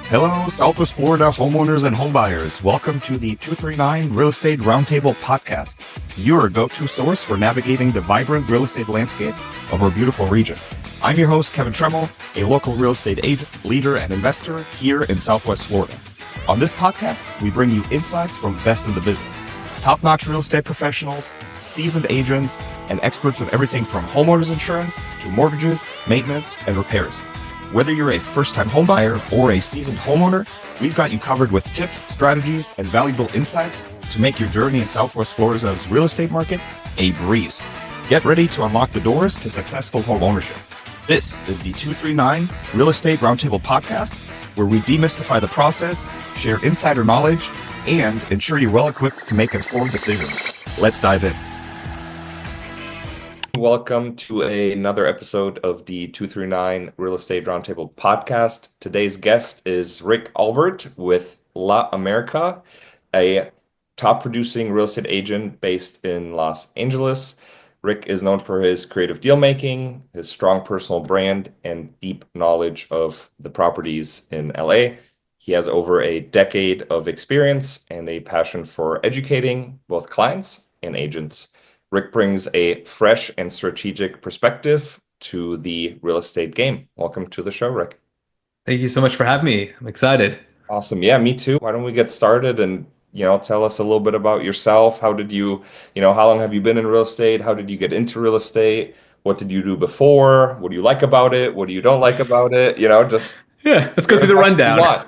Hello, Southwest Florida homeowners and homebuyers. Welcome to the 239 Real Estate Roundtable Podcast, your go-to source for navigating the vibrant real estate landscape of our beautiful region. I'm your host, Kevin Tremmel, a local real estate agent, leader, and investor here in Southwest Florida. On this podcast, we bring you insights from best in the business, top-notch real estate professionals, seasoned agents, and experts in everything from homeowners insurance to mortgages, maintenance, and repairs. Whether you're a first-time homebuyer or a seasoned homeowner, we've got you covered with tips, strategies, and valuable insights to make your journey in Southwest Florida's real estate market a breeze. Get ready to unlock the doors to successful home ownership. This is the 239 Real Estate Roundtable Podcast, where we demystify the process, share insider knowledge, and ensure you're well equipped to make informed decisions. Let's dive in. Welcome to another episode of the 239 Real Estate Roundtable Podcast. Today's guest is Rick Albert with La America, a top producing real estate agent based in Los Angeles. Rick is known for his creative deal making, his strong personal brand, and deep knowledge of the properties in LA. He has over a decade of experience and a passion for educating both clients and agents. Rick brings a fresh and strategic perspective to the real estate game. Welcome to the show, Rick. Thank you so much for having me. I'm excited. Awesome. Yeah, me too. Why don't we get started and, tell us a little bit about yourself. How did you, how long have you been in real estate? How did you get into real estate? What did you do before? What do you like about it? What do you don't like about it? Let's go through the rundown.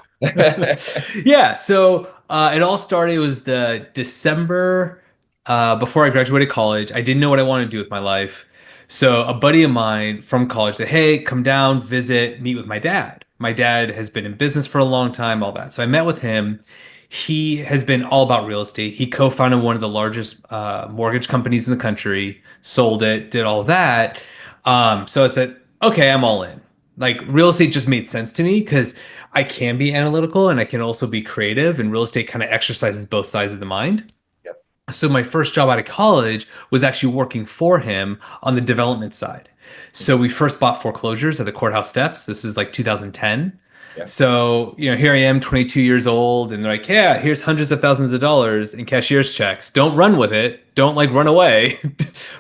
Yeah. So it all started, it was the December before I graduated college. I didn't know what I wanted to do with my life. So a buddy of mine from college said, hey, come down, visit, meet with my dad. My dad has been in business for a long time, all that. So I met with him. He has been all about real estate. He co-founded one of the largest mortgage companies in the country, sold it, did all that. So I said, okay, I'm all in. Like, real estate just made sense to me because I can be analytical and I can also be creative, and real estate kind of exercises both sides of the mind. So my first job out of college was actually working for him on the development side. So we first bought foreclosures at the courthouse steps. This is like 2010. Yeah. So, here I am, 22 years old, and they're like, yeah, here's hundreds of thousands of dollars in cashier's checks. Don't run with it. Don't run away.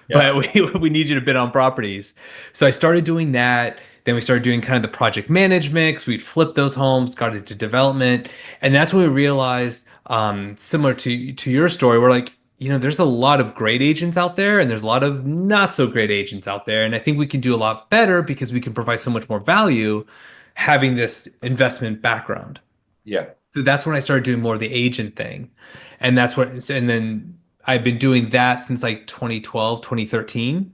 But we need you to bid on properties. So I started doing that. Then we started doing kind of the project management. We'd flip those homes, got into development. And that's when we realized, similar to your story, we're like, there's a lot of great agents out there and there's a lot of not so great agents out there. And I think we can do a lot better because we can provide so much more value having this investment background. Yeah. So that's when I started doing more of the agent thing. And then I've been doing that since like 2012, 2013.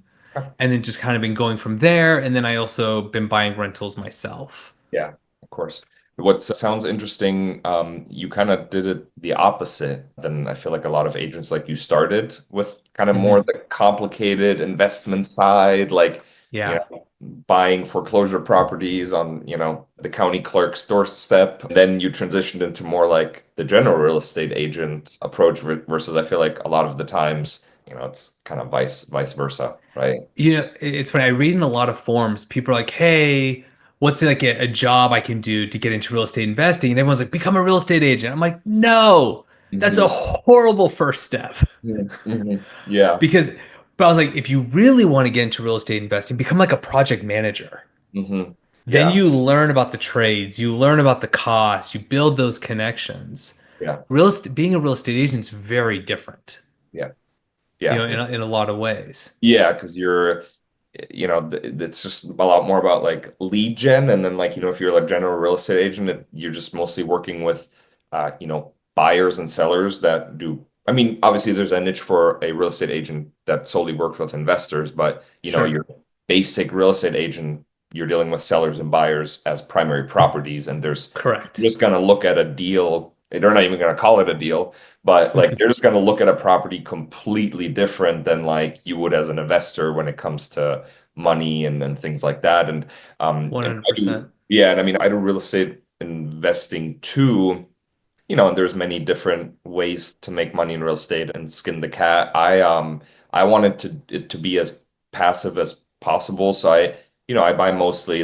And then just kind of been going from there. And then I also been buying rentals myself. Yeah, of course. What sounds interesting, you kind of did it the opposite than I feel like a lot of agents. Like, you started with kind of more the complicated investment side, buying foreclosure properties on, the county clerk's doorstep. Then you transitioned into more like the general real estate agent approach versus I feel like a lot of the times, it's kind of vice versa, right? It's funny. I read in a lot of forums, people are like, hey, what's like a job I can do to get into real estate investing? And everyone's like, become a real estate agent. I'm like, no, that's a horrible first step. Yeah. But I was like, if you really want to get into real estate investing, become like a project manager. Then you learn about the trades, you learn about the costs, you build those connections. Yeah. Being a real estate agent is very different. Yeah. In a lot of ways. Yeah, because you're, it's just a lot more about like lead gen. And then if you're like general real estate agent, you're just mostly working with, buyers and sellers that do. I mean, obviously there's a niche for a real estate agent that solely works with investors, but your basic real estate agent, you're dealing with sellers and buyers as primary properties. And there's correct. You're just going to look at a deal. They're not even going to call it a deal, but you're just going to look at a property completely different than you would as an investor when it comes to money and things like that. And 100%. And I mean, I do real estate investing too, and there's many different ways to make money in real estate and skin the cat. I wanted it to be as passive as possible. So I buy mostly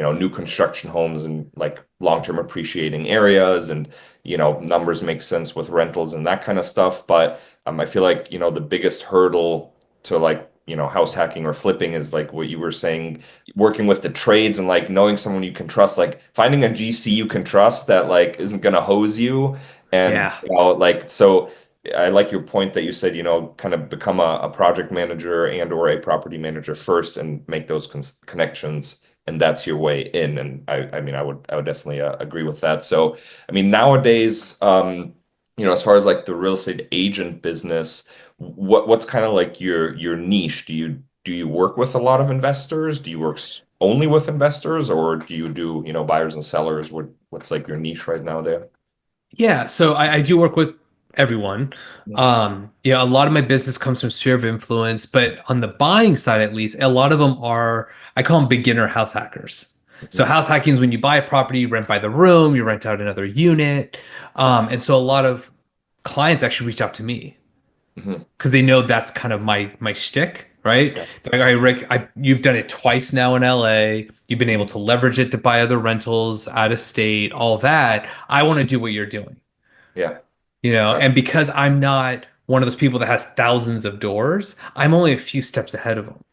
new construction homes in like long-term appreciating areas, and numbers make sense with rentals and that kind of stuff. But I feel like the biggest hurdle to like house hacking or flipping is like what you were saying, working with the trades and like knowing someone you can trust, like finding a GC you can trust that like isn't gonna hose you. And Yeah. like, so I like your point that you said, kind of become a project manager and or a property manager first and make those connections, and that's your way in. And I mean, I would definitely agree with that. So, I mean, nowadays, as far as like the real estate agent business, what's kind of like your niche? Do you work with a lot of investors? Do you work only with investors, or do you do, buyers and sellers? What's like your niche right now there? Yeah, so I do work with everyone. A lot of my business comes from sphere of influence, but on the buying side, at least, a lot of them are, I call them beginner house hackers. So house hacking is when you buy a property, you rent by the room, you rent out another unit. And so a lot of clients actually reach out to me because they know that's kind of my shtick, right? Yeah. They're like, all right, Rick, you've done it twice now in LA. You've been able to leverage it to buy other rentals out of state, all that. I want to do what you're doing. Yeah. Right. And because I'm not one of those people that has thousands of doors, I'm only a few steps ahead of them,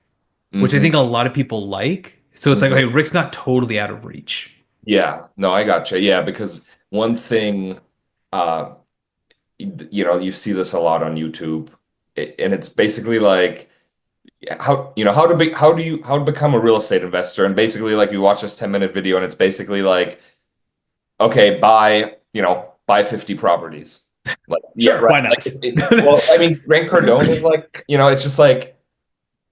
which I think a lot of people like. So it's like, okay, Rick's not totally out of reach. Yeah, no, I gotcha. Yeah, because one thing, uh, you see this a lot on YouTube, and it's basically like how to become a real estate investor, and basically like you watch this 10-minute video, and it's basically like, okay, buy 50 properties. Like, Sure, yeah, right. why not? Well, I mean, Grant Cardone is like, it's just like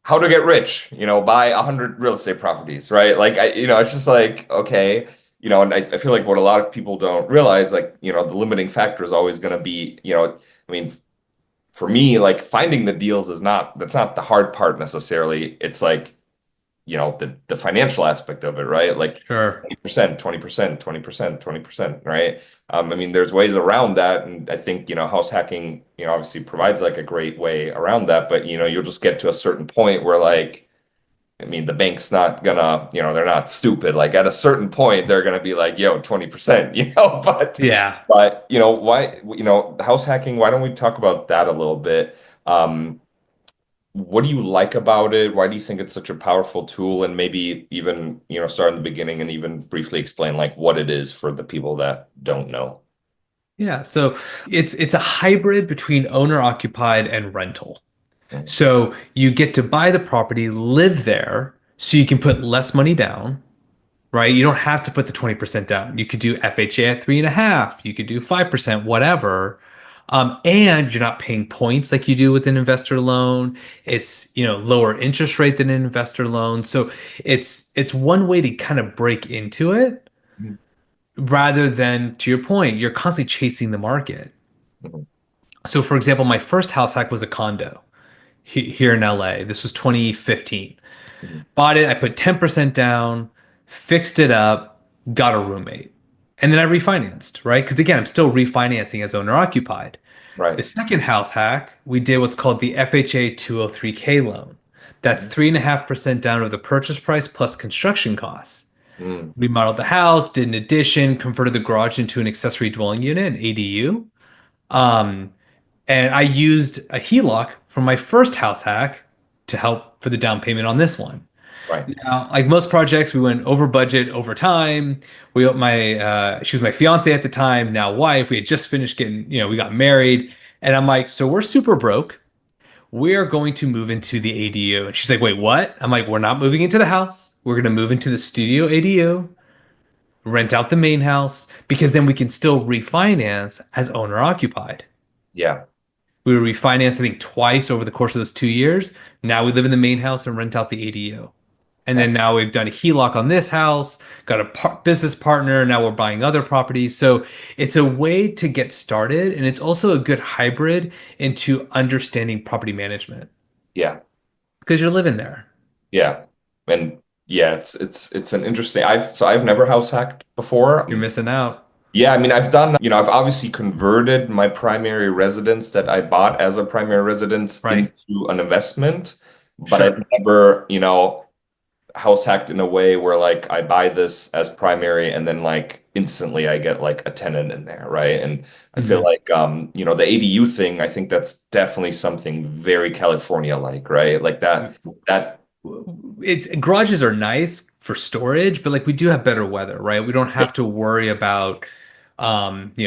how to get rich, buy 100 real estate properties, right? Like, it's just like, okay, and I feel like what a lot of people don't realize, like, the limiting factor is always going to be, I mean, for me, like finding the deals that's not the hard part necessarily. It's like, the financial aspect of it, right? Like Sure. 20%, 20%, 20%, 20%, right? I mean, there's ways around that. And I think, house hacking, obviously provides like a great way around that. But, you'll just get to a certain point where like, I mean, the bank's not gonna, they're not stupid. Like at a certain point, they're gonna be like, yo, 20%, Yeah. but, why, house hacking, why don't we talk about that a little bit? What do you like about it? Why do you think it's such a powerful tool? And maybe even, start in the beginning and even briefly explain like what it is for the people that don't know. Yeah. So it's a hybrid between owner occupied and rental. So you get to buy the property, live there, so you can put less money down, right? You don't have to put the 20% down. You could do FHA at 3.5. You could do 5%, whatever. And you're not paying points like you do with an investor loan. It's, lower interest rate than an investor loan. So it's one way to kind of break into it rather than, to your point, you're constantly chasing the market. So for example, my first house hack was a condo here in LA. This was 2015. Bought it. I put 10% down, fixed it up, got a roommate. And then I refinanced, right? Because again, I'm still refinancing as owner occupied. Right. The second house hack, we did what's called the FHA 203K loan. That's 3.5% down of the purchase price plus construction costs. Remodeled the house, did an addition, converted the garage into an accessory dwelling unit, an ADU. And I used a HELOC from my first house hack to help for the down payment on this one. Right. Now, like most projects, we went over budget over time. She was my fiance at the time, now wife. We had just finished getting, we got married. And I'm like, so we're super broke. We are going to move into the ADU. And she's like, wait, what? I'm like, we're not moving into the house. We're going to move into the studio ADU, rent out the main house, because then we can still refinance as owner occupied. Yeah. We were refinanced, I think, twice over the course of those 2 years. Now we live in the main house and rent out the ADU. And then now we've done a HELOC on this house, got a business partner. Now we're buying other properties. So it's a way to get started. And it's also a good hybrid into understanding property management. Yeah. Because you're living there. Yeah. And yeah, it's an interesting, I've never house hacked before. You're missing out. Yeah, I mean, I've done, I've obviously converted my primary residence that I bought as a primary residence into an investment, but I've never, house hacked in a way where like I buy this as primary and then like instantly I get like a tenant in there, right? And I feel Mhm. like the ADU thing, I think that's definitely something very California like, right? Like that It's garages are nice for storage, but like we do have better weather, right? We don't yeah, have to worry about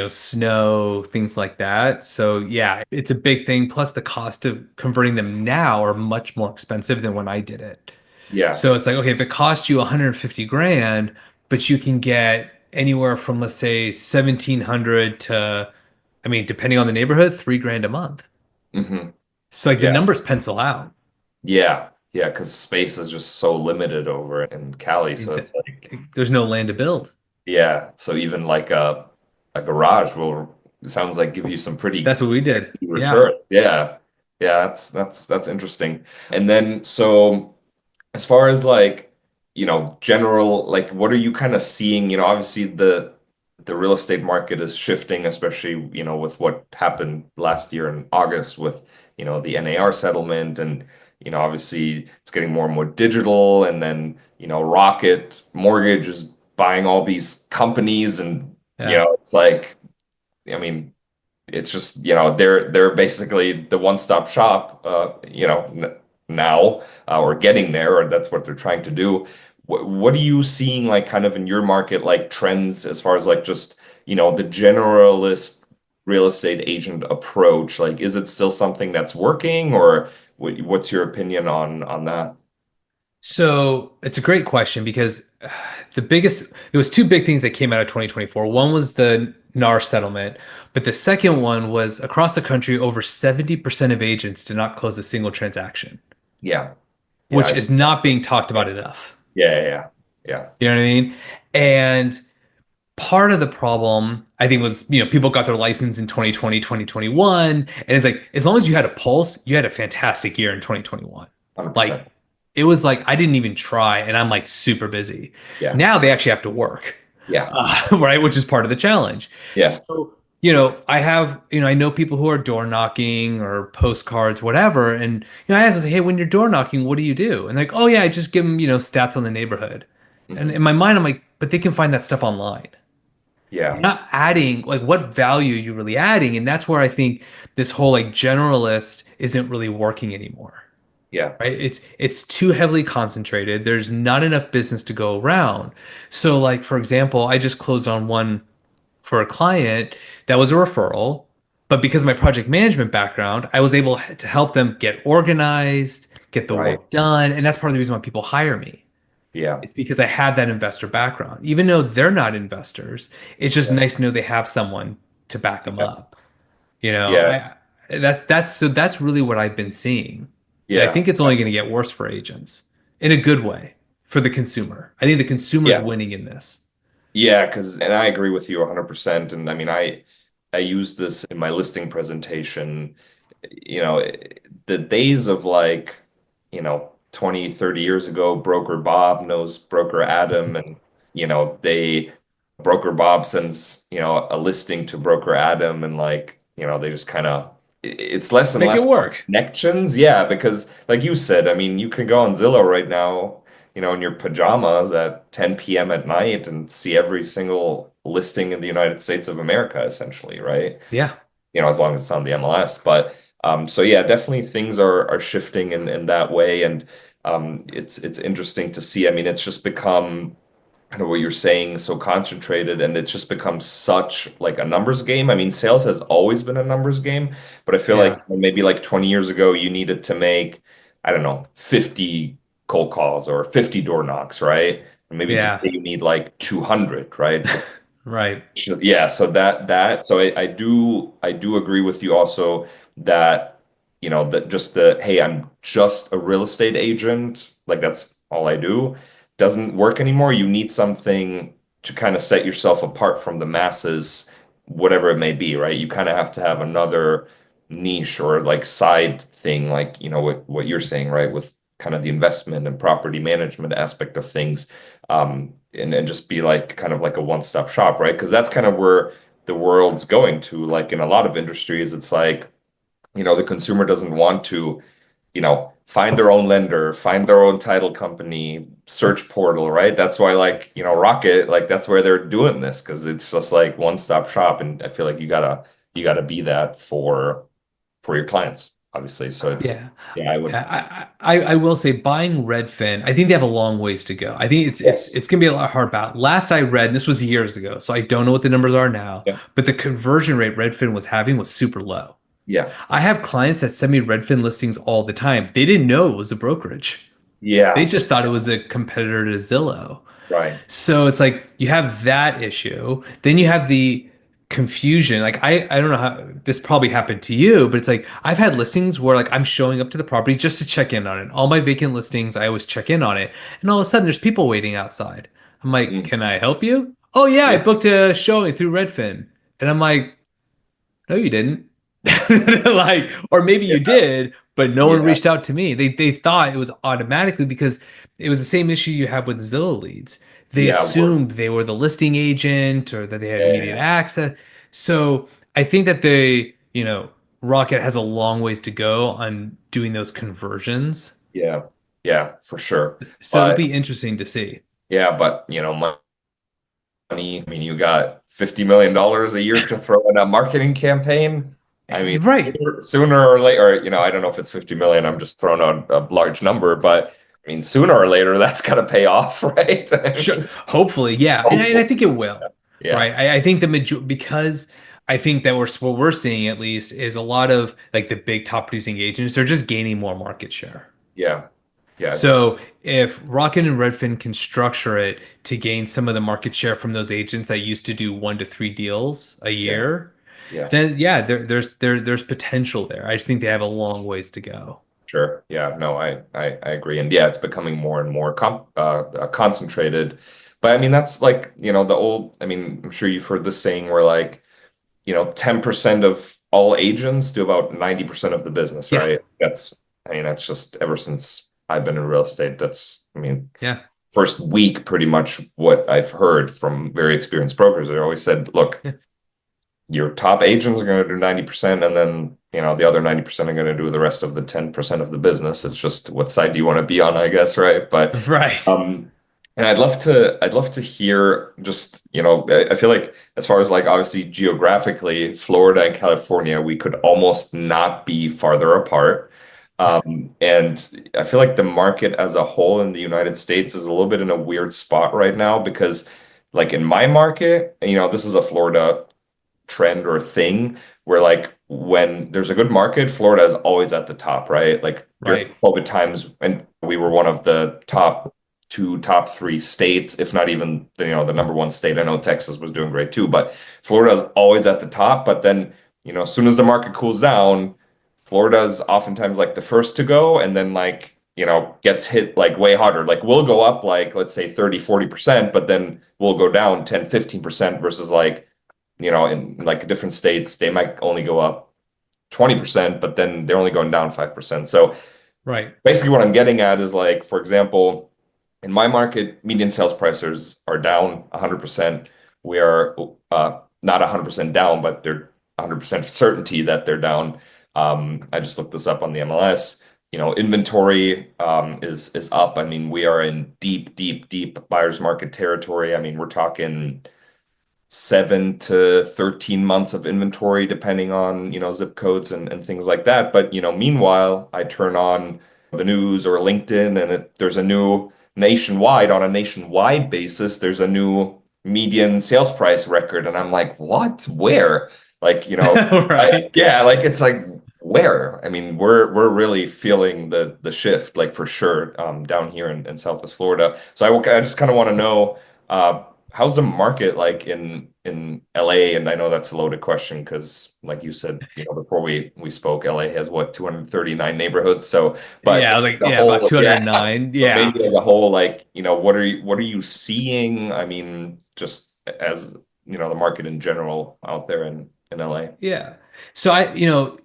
snow, things like that. So yeah, it's a big thing. Plus the cost of converting them now are much more expensive than when I did it. yeah. So it's like, okay, if it costs you 150 grand, but you can get anywhere from let's say 1700 to, I mean, depending on the neighborhood, 3 grand a month. hmm So like the Yeah. numbers pencil out. Yeah. Yeah, because space is just so limited over in Cali. So It's, it's like, there's no land to build. yeah. So even like a garage will, it sounds like, give you some pretty That's what we did. Yeah. return. Yeah. Yeah, that's interesting. And then so as far as like, general, like what are you kind of seeing? Obviously the real estate market is shifting, especially, with what happened last year in August with, the NAR settlement and, obviously it's getting more and more digital and then, Rocket Mortgage is buying all these companies and, Yeah. it's like, I mean, it's just, they're basically the one-stop shop, now, or getting there, or that's what they're trying to do. What are you seeing like kind of in your market, like trends as far as like just, the generalist real estate agent approach? Like, is it still something that's working, or what's your opinion on that? So it's a great question because there was two big things that came out of 2024. One was the NAR settlement, but the second one was across the country, over 70% of agents did not close a single transaction, Yeah. Yeah, which is not being talked about enough. yeah, yeah, yeah, You know what I mean? And part of the problem, I think, was, people got their license in 2020, 2021. And it's like, as long as you had a pulse, you had a fantastic year in 2021. 100%. Like, it was like, I didn't even try, and I'm like super busy. Yeah, Now they actually have to work, yeah, right? Which is part of the challenge. yeah, So, I know people who are door knocking or postcards, whatever. And, I ask them, hey, when you're door knocking, what do you do? And they're like, oh, yeah, I just give them, stats on the neighborhood. And hmm in my mind, I'm like, but they can find that stuff online. You're yeah, not adding, like, what value are you really adding? And that's where I think this whole like generalist isn't really working anymore, yeah, right? It's too heavily concentrated. There's not enough business to go around. So like, for example, I just closed on one for a client that was a referral, but because of my project management background, I was able to help them get organized, get the right. work done, and that's part of the reason why people hire me. Yeah, It's because I had that investor background. Even though they're not investors, it's just yeah, nice to know they have someone to back them yeah, up. You know, yeah, that's really what I've been seeing. And I yeah. think it's only going to get worse for agents in a good way for the consumer. I think the consumer's Yeah. winning in this. Yeah, and I agree with you 100%. And I mean, I use this in my listing presentation. The days of like, 20, 30 years ago, Broker Bob knows Broker Adam, and Broker Bob sends, a listing to Broker Adam, and like, they just kind of, it's less and Make it less work. connections. Yeah, because like you said, I mean, you can go on Zillow right now, in your pajamas at 10 p.m. at night and see every single listing in the United States of America, essentially, right? Yeah. As long as it's on the MLS. But so yeah, definitely things are shifting in that way, and it's interesting to see. I mean, it's just become kind of what you're saying, so concentrated, and it's just become such like a numbers game. I mean, sales has always been a numbers game, but I feel like Yeah. maybe like 20 years ago, you needed to make, I don't know, 50 cold calls or 50 door knocks, right? And maybe today Yeah. you need like 200, right? Right. Yeah, so so I do agree with you also that that just the, hey, I'm just a real estate agent, like that's all I do, doesn't work anymore. You need something to kind of set yourself apart from the masses, whatever it may be, right? You kind of have to have another niche or like side thing, like what you're saying, right? With kind of the investment and property management aspect of things, and just be like kind of like a one-stop shop, right? Because that's kind of where the world's going to. Like in a lot of industries, it's like, the consumer doesn't want to, find their own lender, find their own title company, search portal, right? That's why, like, you know, Rocket, like that's where they're doing this, because it's just like one-stop shop, and I feel like you gotta be that for your clients, obviously. So it's Yeah. yeah, I would I will say buying Redfin, I think they have a long ways to go. I think it's yes. it's gonna be a lot hard battle. Last I read, and this was years ago, so I don't know what the numbers are now, Yeah. but the conversion rate Redfin was having was super low. Yeah. I have clients that send me Redfin listings all the time. They didn't know it was a brokerage. They Yeah. just thought it was a competitor to Zillow. Right. So it's like you have that issue. Then you have the confusion. Like I don't know how this probably happened to you, but it's like I've had listings where like I'm showing up to the property just to check in on it. All my vacant listings, I always check in on it. And all of a sudden there's people waiting outside. I'm like, Mm. "Can I help you?" "Oh yeah, I Yeah. booked a showing through Redfin." And I'm like, "No, you didn't." Like, or maybe you Yeah. did, but no one Yeah. reached out to me. They thought it was automatically because it was the same issue you have with Zillow leads. They Yeah. assumed they were the listing agent or that they had immediate Yeah. access. So I think that Rocket has a long ways to go on doing those conversions. Yeah. Yeah, for sure. So it'll But be interesting to see. yeah, but you know, money, I mean, you got $50 million a year to throw in a marketing campaign. I mean, Right. sooner or later, you know, I don't know if it's 50 million, I'm just throwing out a large number, but I mean, sooner or later, that's got to pay off, right? I Sure. mean, Hopefully, yeah. And I hopefully. think it will. Yeah. Right. I think the major because I think that what we're seeing at least is a lot of like the big top producing agents, they're just gaining more market share. Yeah. Yeah. It's So if Rocket and Redfin can structure it to gain some of the market share from those agents that used to do 1 to 3 deals a yeah. year, Yeah. then yeah, there's potential there. I just think they have a long ways to go. Sure. Yeah. No, I agree. And yeah, it's becoming more and more concentrated. But I mean, that's like, you know, I mean, I'm sure you've heard this saying where like, you know, 10% of all agents do about 90% of the business, Yeah. right? I mean, that's just ever since I've been in real estate. I mean, Yeah. first week, pretty much what I've heard from very experienced brokers. They always said, look, Yeah. your top agents are going to do 90%, and then, you know, the other 90% are going to do the rest of the 10% of the business. It's just what side do you want to be on, I guess, right? But Right. and I'd love to hear just, you know, I feel like as far as like obviously geographically, Florida and California, we could almost not be farther apart. And I feel like the market as a whole in the United States is a little bit in a weird spot right now because like in my market, you know, this is a Florida trend or thing where like when there's a good market, Florida is always at the top, right? Like during Right. COVID times, and we were one of the top two, top three states, if not even you know the number one state. I know Texas was doing great too, but Florida is always at the top. But then you know, as soon as the market cools down, Florida is oftentimes like the first to go, and then like you know gets hit like way harder. Like we'll go up like let's say 30-40%, but then we'll go down 10-15% versus like you know, in like different states, they might only go up 20%, but then they're only going down 5%. So Right. basically what I'm getting at is like, for example, in my market, median sales prices are down 100%. We are not 100% down, but they're 100% certainty that they're down. I just looked this up on the MLS. You know, inventory is up. I mean, we are in deep, deep, deep buyer's market territory. I mean, we're talking 7 to 13 months of inventory, depending on, you know, zip codes and things like that. But, you know, meanwhile, I turn on the news or LinkedIn and there's a new on a nationwide basis, there's a new median sales price record. And I'm like, what? Where? Like, you know, Right. yeah, like it's like where? I mean, we're really feeling the shift, like for sure, down here in Southwest Florida. So I just kind of want to know, how's the market like in LA? And I know that's a loaded question because, like you said, you know, before we spoke, LA has what 239 neighborhoods. So, but Yeah, I was like, the yeah, about whole, yeah. 209. So Yeah. maybe as a whole, like, you know, what are you seeing? I mean, just as you know, the market in general out there in LA. Yeah. So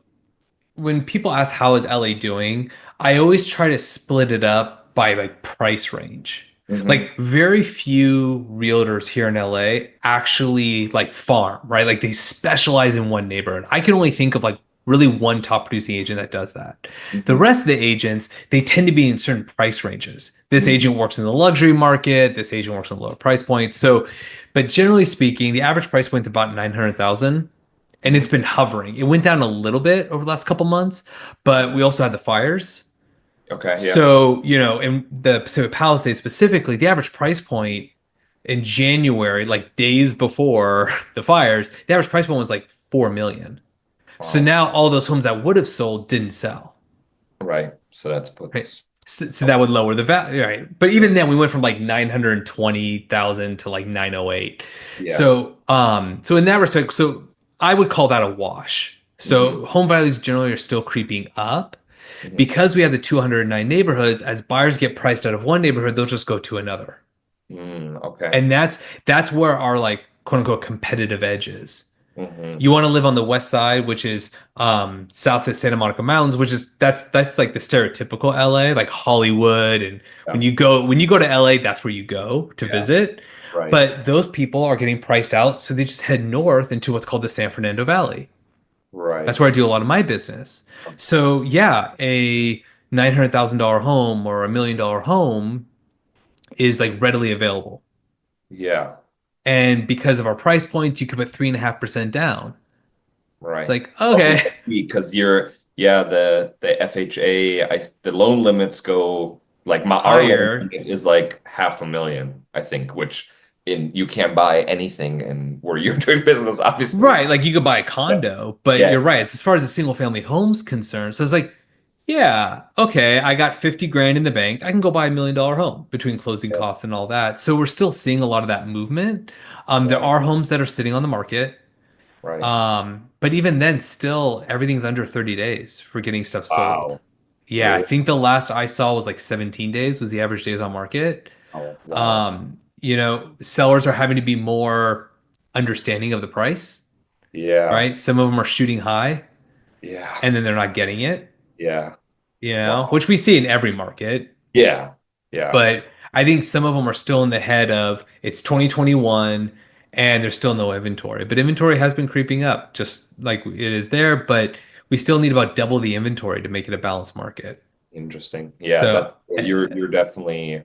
when people ask how is LA doing, I always try to split it up by like price range. Hmm. Like very few realtors here in LA actually like farm, right? Like they specialize in one neighborhood. I can only think of like really one top producing agent that does that. Mm-hmm. The rest of the agents, they tend to be in certain price ranges. This agent works in the luxury market. This agent works in the lower price point. So, but generally speaking, the average price point is about 900,000. And it's been hovering. It went down a little bit over the last couple months, but we also had the fires. Okay. Yeah. So, in the Pacific Palisades specifically, the average price point in January, like days before the fires, the average price point was like 4 million. Wow. So now all those homes that would have sold didn't sell. Right. So that's right. So that would lower the value, right? But even then, we went from like 920,000 to like 908. Yeah. So in that respect, so I would call that a wash. So home values generally are still creeping up. Because we have the 209 neighborhoods, as buyers get priced out of one neighborhood, they'll just go to another. Okay. And that's where our like quote unquote competitive edge is. Mm-hmm. You want to live on the west side, which is south of Santa Monica Mountains, which is that's like the stereotypical LA, like Hollywood. And when you go to LA, that's where you go to visit. Right. But those people are getting priced out, so they just head north into what's called the San Fernando Valley. Right. That's where I do a lot of my business. So yeah, a $900,000 home or $1 million home is like readily available. Yeah. And because of our price points, you can put 3.5% down. Right. It's like, okay. Because the FHA, the loan limits go like our loan limit is like $500,000, I think, which you can't buy anything and where you're doing business, obviously. Right. Like you could buy a condo, but you're right. It's as far as the single family home's concerned. So it's like, yeah, okay, I got 50 grand in the bank. I can go buy $1 million home between closing costs and all that. So we're still seeing a lot of that movement. There are homes that are sitting on the market. Right. But even then, still everything's under 30 days for getting stuff sold. Wow. Yeah, Really? I think the last I saw was like 17 days was the average days on market. Oh, wow. Sellers are having to be more understanding of the price. Yeah. Right. Some of them are shooting high. Yeah. And then they're not getting it. Yeah. Which we see in every market. Yeah. Yeah. But I think some of them are still in the head of it's 2021 and there's still no inventory. But inventory has been creeping up just like it is there. But we still need about double the inventory to make it a balanced market. Interesting. Yeah. So, you're definitely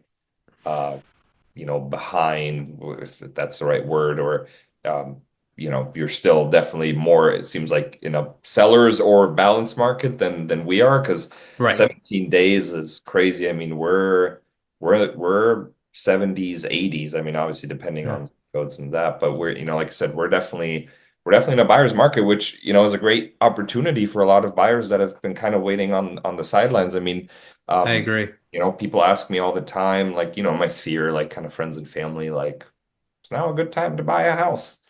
behind, if that's the right word, or you're still definitely more, it seems like, in a seller's or balanced market than we are, because 17 days is crazy. I mean, we're 70s, 80s. I mean, obviously depending on codes and that, but we're, like I said, we're definitely in a buyer's market, which, is a great opportunity for a lot of buyers that have been kind of waiting on the sidelines. I mean, I agree. People ask me all the time, like, my sphere, like kind of friends and family, like, it's now a good time to buy a house.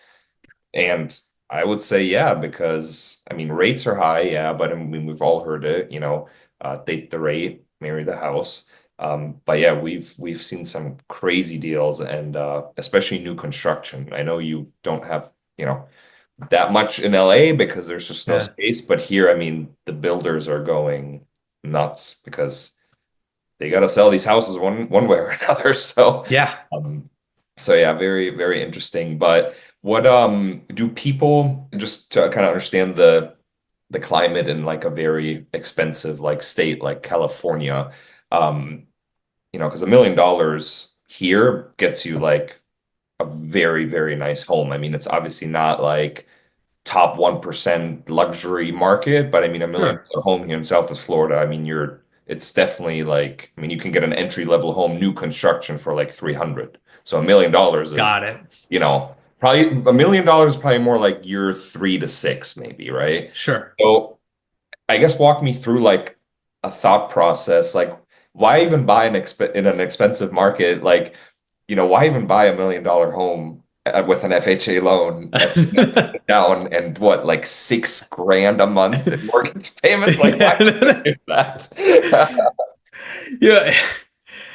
And I would say, yeah, because I mean, rates are high. Yeah. But I mean, we've all heard it, date the rate, marry the house. But yeah, we've seen some crazy deals, and especially new construction. I know you don't have, that much in LA because there's just no space. But here, I mean, the builders are going nuts because they got to sell these houses one way or another. So yeah. So yeah, very, very interesting. But what do people, just to kind of understand the climate in like a very expensive like state like California, because $1 million here gets you like a very, very nice home. I mean, it's obviously not like top 1% luxury market, but I mean, $1 million home here in Southwest Florida, I mean, it's definitely like, I mean, you can get an entry level home, new construction, for like 300. So $1 million is, got it. Probably $1 million is probably more like year 3 to 6, maybe, right? Sure. So I guess walk me through like a thought process, like why even buy in an expensive market? Like, why even buy $1 million home with an FHA loan down and what, like $6,000 a month in mortgage payments? Like, why do that? Yeah.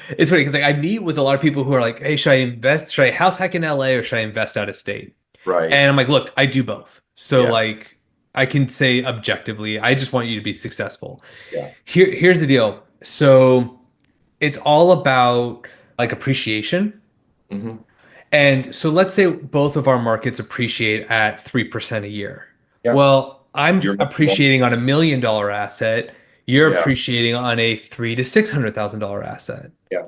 It's funny because like I meet with a lot of people who are like, hey, should I house hack in LA or should I invest out of state? Right. And I'm like, look, I do both. So like I can say objectively, I just want you to be successful. Yeah. Here's the deal. So it's all about like appreciation. Mm-hmm. And so let's say both of our markets appreciate at 3% a year. Yeah. Well, I'm You're appreciating on $1 million asset. You're yeah, appreciating on a $300,000 to $600,000 asset, yeah,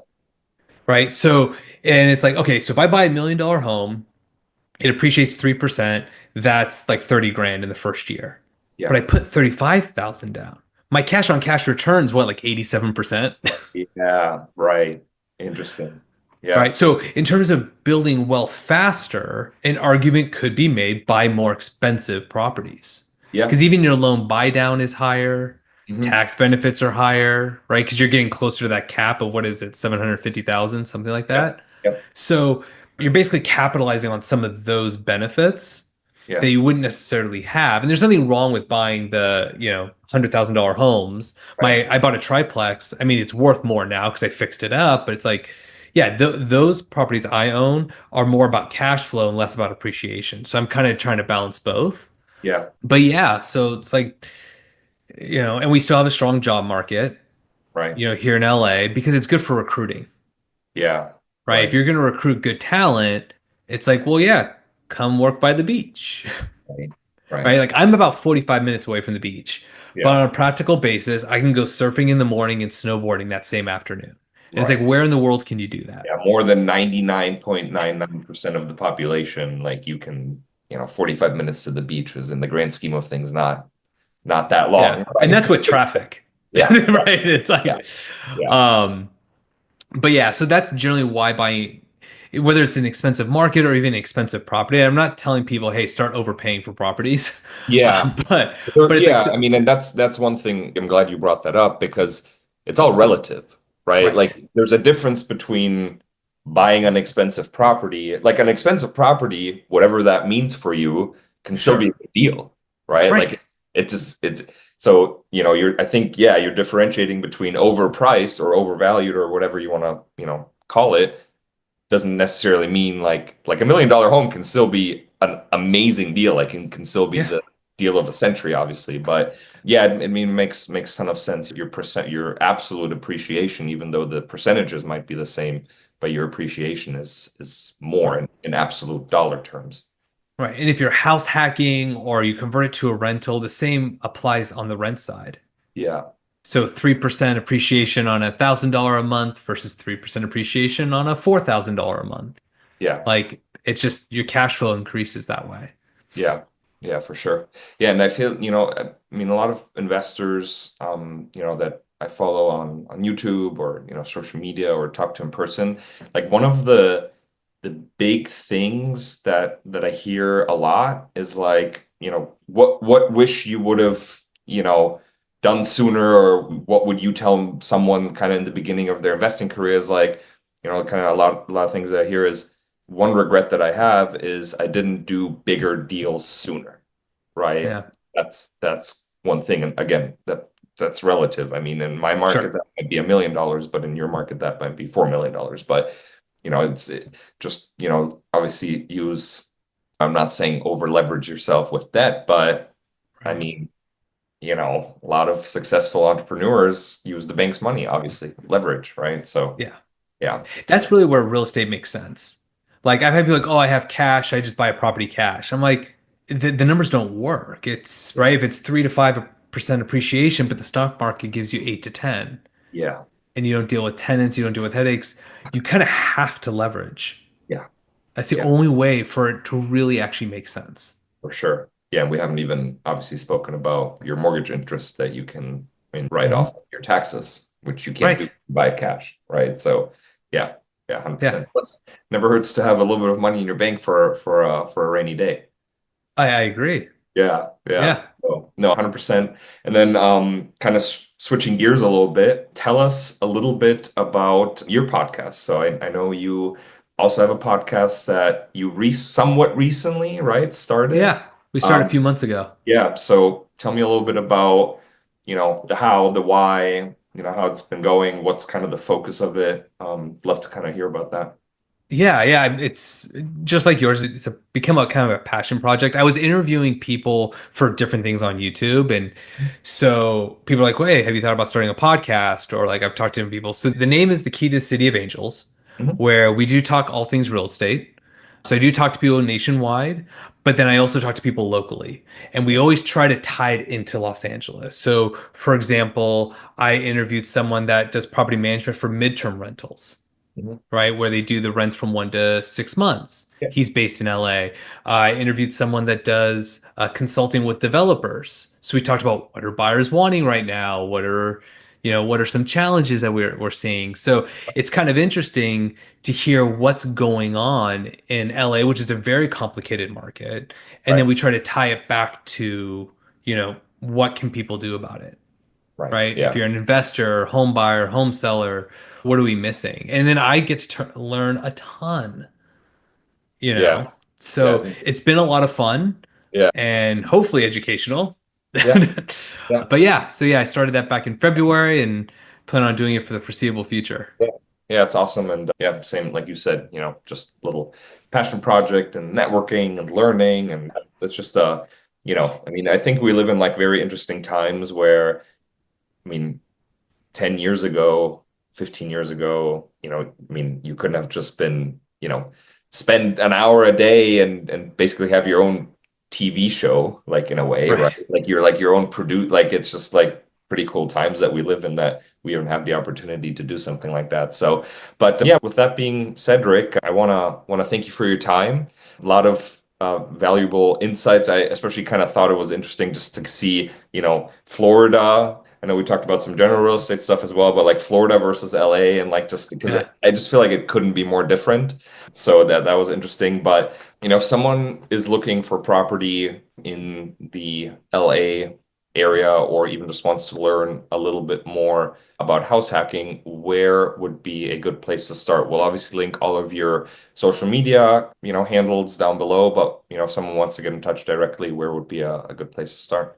right? So, and it's like, okay, so if I buy $1 million home, it appreciates 3%. That's like 30 grand in the first year. yeah, But I put 35,000 down. My cash on cash returns, what, like 87%? yeah, right. Interesting. Yeah, Right. So, in terms of building wealth faster, an argument could be made buy more expensive properties. yeah. Because even your loan buy down is higher, Hmm. tax benefits are higher, right? Because you're getting closer to that cap of what is it, 750,000, something like Yep, that. yep, So, you're basically capitalizing on some of those benefits that yeah, you wouldn't necessarily have. And there's nothing wrong with buying the, $100,000 homes. right. I bought a triplex. I mean, it's worth more now because I fixed it up, but it's like, yeah, those properties I own are more about cash flow and less about appreciation. So I'm kind of trying to balance both. Yeah, But yeah, so it's like, and we still have a strong job market, right. here in LA because it's good for recruiting, Yeah, right? If right, you're going to recruit good talent, it's like, well, yeah, come work by the beach. right, right. Right? Like I'm about 45 minutes away from the beach, but Yeah, on a practical basis, I can go surfing in the morning and snowboarding that same afternoon. And it's like, right. where in the world can you do that? Yeah, more than 99.99% of the population, like you can, 45 minutes to the beach is in the grand scheme of things not that long, Yeah. And right? that's with traffic. Yeah, Right? It's yeah, like, yeah, um, but yeah, so that's generally why buying, whether it's an expensive market or even expensive property. I'm not telling people, hey, start overpaying for properties. yeah. But it's like, Yeah, I mean, and that's one thing. I'm glad you brought that up because it's all relative, right? right. Like there's a difference between buying an expensive property, like an expensive property, whatever that means for you, can still be a Sure. good deal, right? Right. Like it so I think yeah, you're differentiating between overpriced or overvalued or whatever you want to, call it doesn't necessarily mean like $1 million home can still be an amazing deal. Like it can still be Yeah. the deal of a century, obviously. But yeah, I mean, makes ton of sense. Your absolute appreciation, even though the percentages might be the same, but your appreciation is more in absolute dollar terms. Right. And if you're house hacking or you convert it to a rental, the same applies on the rent side. Yeah, So 3% appreciation on $1,000 a month versus 3% appreciation on a $4,000 a month. yeah. Like it's just your cash flow increases that way. Yeah, yeah, for sure. Yeah, and I feel, I mean, a lot of investors, that I follow on YouTube or, social media or talk to in person, like one of the big things that I hear a lot is like, what wish you would have, done sooner, or what would you tell someone kind of in the beginning of their investing career is like, kind of a lot of things that I hear is one regret that I have is I didn't do bigger deals sooner, right? Yeah. That's one thing. And again, that's relative. I mean, in my market, Sure. that might be $1 million, but in your market, that might be $4 million. But just, obviously I'm not saying over leverage yourself with debt, but I Right. mean, a lot of successful entrepreneurs use the bank's money, obviously, leverage, right? So Yeah. yeah, That's really where real estate makes sense. Like I've had people like, oh, I have cash, I just buy a property cash. I'm like, the numbers don't work. It's right. If it's 3 to 5% appreciation, but the stock market gives you 8 to 10, yeah, and you don't deal with tenants, you don't deal with headaches, you kind of have to leverage. yeah, That's the yeah. only way for it to really actually make sense. For sure. Yeah, and we haven't even obviously spoken about your mortgage interest that you can, write Mhm. off your taxes, which you can't do Right. by cash, right? So yeah, yeah, Yeah. 100%. Plus, never hurts to have a little bit of money in your bank for a rainy day. I agree. Yeah, yeah. Yeah. So no, 100%. And then kind of switching gears a little bit, tell us a little bit about your podcast. So I know you also have a podcast that you somewhat recently, right, started. Yeah. We started a Um, few months ago. Yeah, so tell me a little bit about, the how, the why, how it's been going, what's kind of the focus of it. Love to kind of hear about that. Yeah, yeah, it's just like yours. Become a kind of a passion project. I was interviewing people for different things on YouTube, and so people are like, "Hey, have you thought about starting a podcast?" Or like I've talked to people. So the name is The Key to the City of Angels, Mhm. where we do talk all things real estate. So I do talk to people nationwide, but then I also talk to people locally. And we always try to tie it into Los Angeles. So, for example, I interviewed someone that does property management for midterm rentals, right? Where they do the rents from 1 to 6 months. Yeah. He's based in LA. I interviewed someone that does consulting with developers. So we talked about what are buyers wanting right now? What are some challenges that we're seeing? So it's kind of interesting to hear what's going on in LA, which is a very complicated market. And then we try to tie it back to, what can people do about it? Right? Yeah. If you're an investor, home buyer, home seller, what are we missing? And then I get to learn a ton, Yeah. So it's been a lot of fun and hopefully educational. Yeah. But I started that back in February and plan on doing it for the foreseeable future. Yeah, it's awesome. And same like you said, just little passion project and networking and learning. And it's just, I think we live in like very interesting times where, 10 years ago, 15 years ago, you couldn't have just been, spend an hour a day and basically have your own TV show, like in a way, right? Like you're like your own like it's just like pretty cool times that we live in that we don't have the opportunity to do something like that. So, but with that being said, Rick, I wanna thank you for your time. A lot of valuable insights. I especially kind of thought it was interesting just to see, Florida. I know we talked about some general real estate stuff as well, but like Florida versus LA, and like just because I just feel like it couldn't be more different. So that was interesting. But if someone is looking for property in the LA area or even just wants to learn a little bit more about house hacking, where would be a good place to start? We'll obviously link all of your social media, handles down below, but if someone wants to get in touch directly, where would be a good place to start?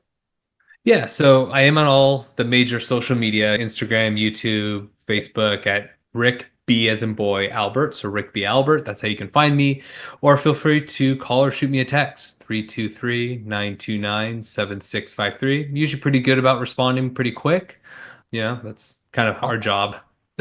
Yeah, so I am on all the major social media, Instagram, YouTube, Facebook at Rick B as in boy Albert. So Rick B Albert, that's how you can find me. Or feel free to call or shoot me a text, 323-929-7653. I'm usually pretty good about responding pretty quick. That's kind of our job.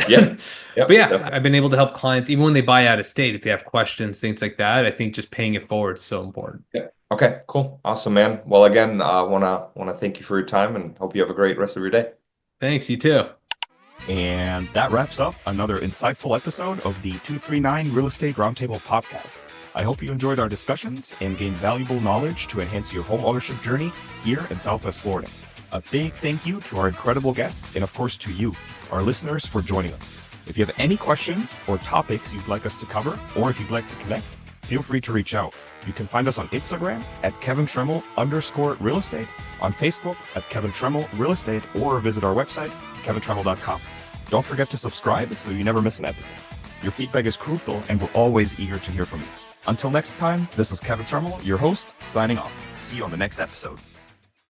Yeah. But I've been able to help clients, even when they buy out of state, if they have questions, things like that. I think just paying it forward is so important. Yeah. Okay, cool. Awesome, man. Well, again, I wanna thank you for your time and hope you have a great rest of your day. Thanks, you too. And that wraps up another insightful episode of the 239 Real Estate Roundtable Podcast. I hope you enjoyed our discussions and gained valuable knowledge to enhance your home ownership journey here in Southwest Florida. A big thank you to our incredible guests and of course to you, our listeners, for joining us. If you have any questions or topics you'd like us to cover, or if you'd like to connect, feel free to reach out. You can find us on Instagram at Kevin Tremmel _real estate, on Facebook at Kevin Tremmel Real Estate, or visit our website, kevintremmel.com. Don't forget to subscribe so you never miss an episode. Your feedback is crucial and we're always eager to hear from you. Until next time, this is Kevin Tremmel, your host, signing off. See you on the next episode.